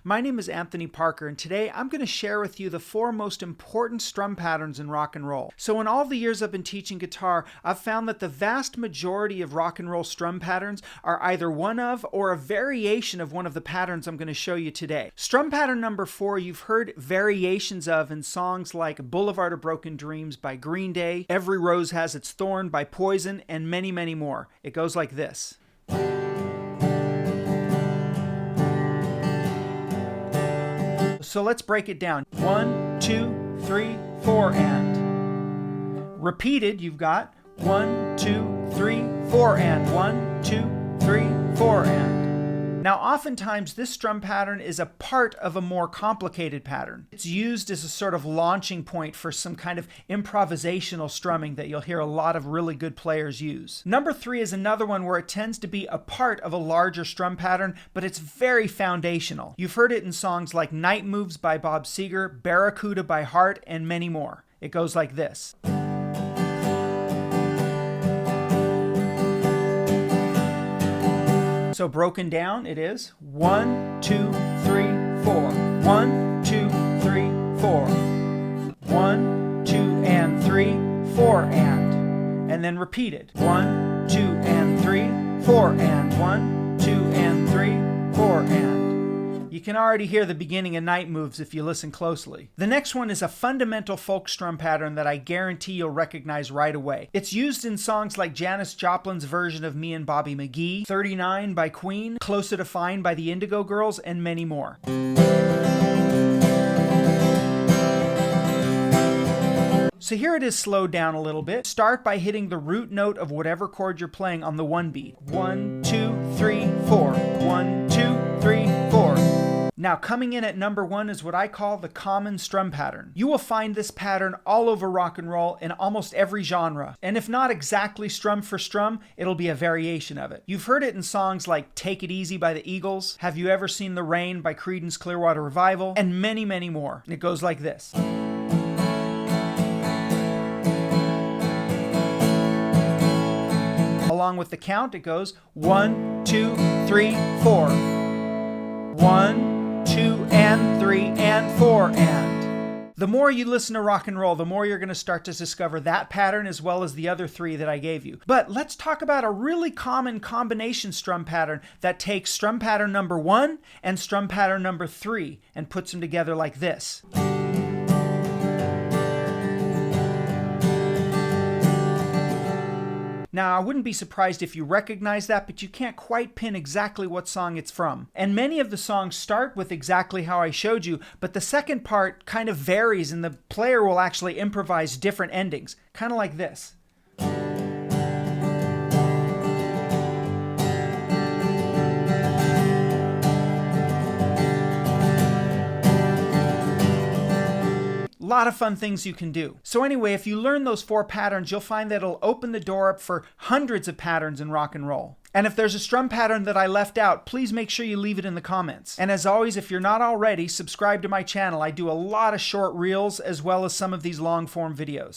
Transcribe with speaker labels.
Speaker 1: My name is Anthony Parker, and today I'm going to share with you the 4 most important strum patterns in rock and roll. So in all the years I've been teaching guitar, I've found that the vast majority of rock and roll strum patterns are either one of or a variation of one of the patterns I'm going to show you today. Strum pattern number 4 you've heard variations of in songs like Boulevard of Broken Dreams by Green Day, Every Rose Has Its Thorn by Poison, and many, many more. It goes like this. So let's break it down. 1, 2, 3, 4, and. Repeated, you've got 1, 2, 3, 4, and. 1, 2, 3, 4, and. Now, oftentimes this strum pattern is a part of a more complicated pattern. It's used as a sort of launching point for some kind of improvisational strumming that you'll hear a lot of really good players use. Number 3 is another one where it tends to be a part of a larger strum pattern, but it's very foundational. You've heard it in songs like Night Moves by Bob Seger, Barracuda by Heart, and many more. It goes like this. So broken down, it is 1, 2, 3, 4. 1, 2, 3, 4. 1, 2, and 3, 4, and then repeated. 1, 2, and 3, 4, and 1, 2, and 3, 4, and. You can already hear the beginning of Night Moves if you listen closely. The next one is a fundamental folk strum pattern that I guarantee you'll recognize right away. It's used in songs like Janis Joplin's version of Me and Bobby McGee, 39 by Queen, Closer to Fine by the Indigo Girls, and many more. So here it is slowed down a little bit. Start by hitting the root note of whatever chord you're playing on the 1 beat. 1, 2, 3, 4. 1, 2, 3, 4. Now, coming in at number 1 is what I call the common strum pattern. You will find this pattern all over rock and roll in almost every genre. And if not exactly strum for strum, it'll be a variation of it. You've heard it in songs like Take It Easy by the Eagles, Have You Ever Seen the Rain by Creedence Clearwater Revival, and many, many more. And it goes like this. Along with the count, it goes 1, 2, 3, 4. 1, 2, and 3, and 4, and. The more you listen to rock and roll, the more you're going to start to discover that pattern as well as the other 3 that I gave you. But let's talk about a really common combination strum pattern that takes strum pattern number 1 and strum pattern number 3 and puts them together like this. Now, I wouldn't be surprised if you recognize that, but you can't quite pin exactly what song it's from. And many of the songs start with exactly how I showed you, but the second part kind of varies and the player will actually improvise different endings, kind of like this. A lot of fun things you can do. So anyway, if you learn those 4 patterns, you'll find that it'll open the door up for hundreds of patterns in rock and roll. And if there's a strum pattern that I left out, please make sure you leave it in the comments. And as always, if you're not already, subscribe to my channel. I do a lot of short reels as well as some of these long form videos.